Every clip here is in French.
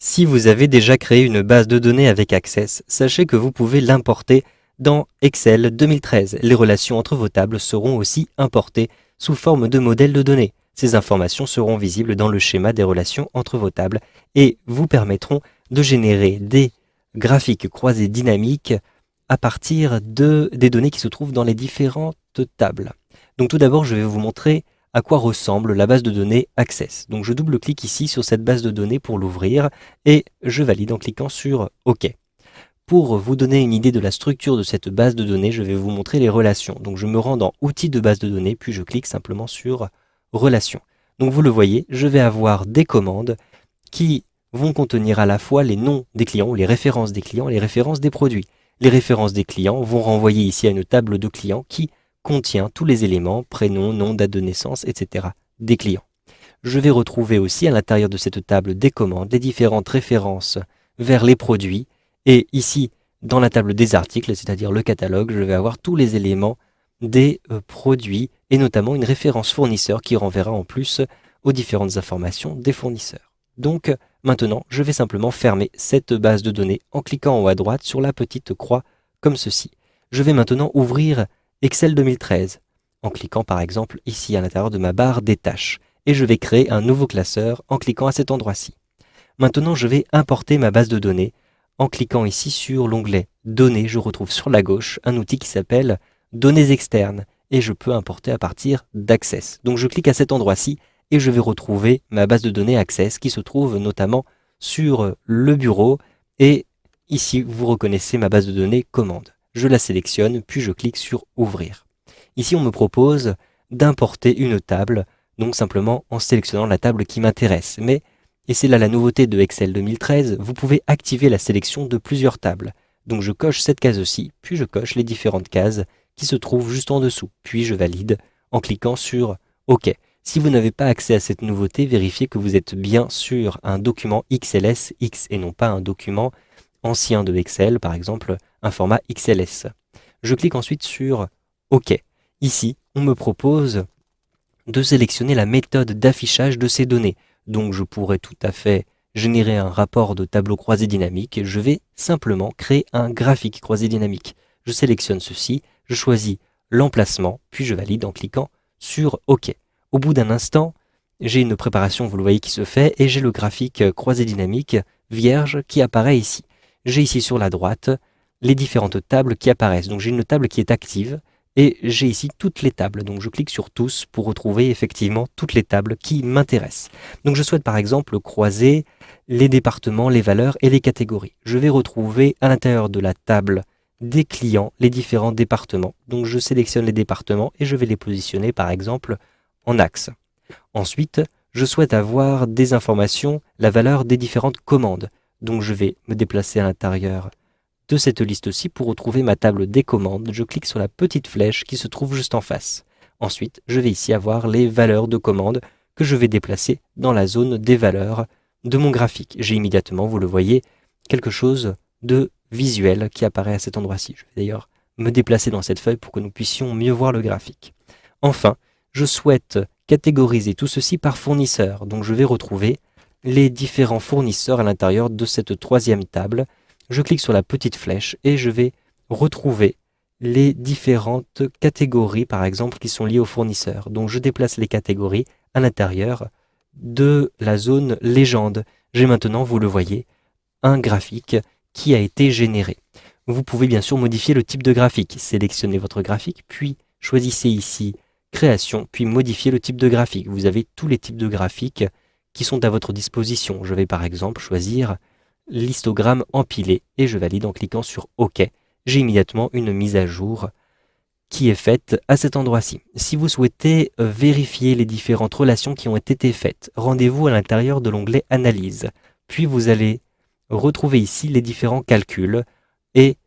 Si vous avez déjà créé une base de données avec Access, sachez que vous pouvez l'importer dans Excel 2013. Les relations entre vos tables seront aussi importées sous forme de modèles de données. Ces informations seront visibles dans le schéma des relations entre vos tables et vous permettront de générer des graphiques croisés dynamiques à partir des données qui se trouvent dans les différentes tables. Donc tout d'abord, je vais vous montrer à quoi ressemble la base de données Access. Donc je double-clique ici sur cette base de données pour l'ouvrir et je valide en cliquant sur OK. Pour vous donner une idée de la structure de cette base de données, je vais vous montrer les relations. Donc je me rends dans Outils de base de données, puis je clique simplement sur Relations. Donc vous le voyez, je vais avoir des commandes qui vont contenir à la fois les noms des clients ou les références des clients et les références des produits. Les références des clients vont renvoyer ici à une table de clients qui contient tous les éléments, prénom, nom, date de naissance, etc. des clients. Je vais retrouver aussi à l'intérieur de cette table des commandes, les différentes références vers les produits. Et ici, dans la table des articles, c'est-à-dire le catalogue, je vais avoir tous les éléments des produits et notamment une référence fournisseur qui renverra en plus aux différentes informations des fournisseurs. Donc maintenant, je vais simplement fermer cette base de données en cliquant en haut à droite sur la petite croix comme ceci. Je vais maintenant ouvrir Excel 2013 en cliquant par exemple ici à l'intérieur de ma barre des tâches et je vais créer un nouveau classeur en cliquant à cet endroit-ci. Maintenant, je vais importer ma base de données en cliquant ici sur l'onglet Données. Je retrouve sur la gauche un outil qui s'appelle Données externes et je peux importer à partir d'Access. Donc je clique à cet endroit-ci et je vais retrouver ma base de données Access qui se trouve notamment sur le bureau et ici vous reconnaissez ma base de données commande. Je la sélectionne puis je clique sur Ouvrir. Ici on me propose d'importer une table, donc simplement en sélectionnant la table qui m'intéresse. Mais, et c'est là la nouveauté de Excel 2013, vous pouvez activer la sélection de plusieurs tables. Donc je coche cette case-ci, puis je coche les différentes cases qui se trouvent juste en dessous. Puis je valide en cliquant sur OK. Si vous n'avez pas accès à cette nouveauté, vérifiez que vous êtes bien sur un document XLSX et non pas un document ancien de Excel, par exemple un format XLS. Je clique ensuite sur OK. Ici, on me propose de sélectionner la méthode d'affichage de ces données. Donc je pourrais tout à fait générer un rapport de tableau croisé dynamique. Je vais simplement créer un graphique croisé dynamique. Je sélectionne ceci, je choisis l'emplacement, puis je valide en cliquant sur OK. Au bout d'un instant, j'ai une préparation, vous le voyez, qui se fait et j'ai le graphique croisé dynamique vierge qui apparaît ici. J'ai ici sur la droite les différentes tables qui apparaissent. Donc j'ai une table qui est active et j'ai ici toutes les tables. Donc je clique sur tous pour retrouver effectivement toutes les tables qui m'intéressent. Donc je souhaite par exemple croiser les départements, les valeurs et les catégories. Je vais retrouver à l'intérieur de la table des clients les différents départements. Donc je sélectionne les départements et je vais les positionner par exemple en axe. Ensuite, je souhaite avoir des informations, la valeur des différentes commandes. Donc je vais me déplacer à l'intérieur de cette liste-ci pour retrouver ma table des commandes. Je clique sur la petite flèche qui se trouve juste en face. Ensuite, je vais ici avoir les valeurs de commandes que je vais déplacer dans la zone des valeurs de mon graphique. J'ai immédiatement, vous le voyez, quelque chose de visuel qui apparaît à cet endroit-ci. Je vais d'ailleurs me déplacer dans cette feuille pour que nous puissions mieux voir le graphique. Enfin, je souhaite catégoriser tout ceci par fournisseur. Donc je vais retrouver les différents fournisseurs à l'intérieur de cette troisième table. Je clique sur la petite flèche et je vais retrouver les différentes catégories, par exemple, qui sont liées aux fournisseurs. Donc je déplace les catégories à l'intérieur de la zone légende. J'ai maintenant, vous le voyez, un graphique qui a été généré. Vous pouvez bien sûr modifier le type de graphique. Sélectionnez votre graphique, puis choisissez ici Création, puis modifier le type de graphique. Vous avez tous les types de graphiques qui sont à votre disposition. Je vais par exemple choisir l'histogramme empilé et je valide en cliquant sur OK. J'ai immédiatement une mise à jour qui est faite à cet endroit-ci. Si vous souhaitez vérifier les différentes relations qui ont été faites, rendez-vous à l'intérieur de l'onglet Analyse. Puis vous allez retrouver ici les différents calculs et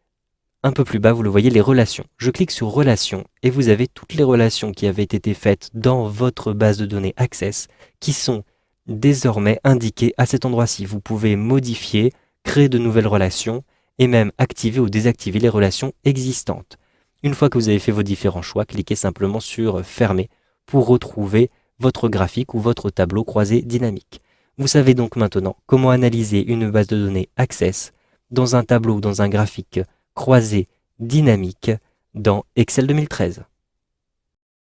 un peu plus bas, vous le voyez, les relations. Je clique sur Relations et vous avez toutes les relations qui avaient été faites dans votre base de données Access qui sont désormais indiquées à cet endroit-ci. Vous pouvez modifier, créer de nouvelles relations et même activer ou désactiver les relations existantes. Une fois que vous avez fait vos différents choix, cliquez simplement sur Fermer pour retrouver votre graphique ou votre tableau croisé dynamique. Vous savez donc maintenant comment analyser une base de données Access dans un tableau ou dans un graphique croisé dynamique dans Excel 2013.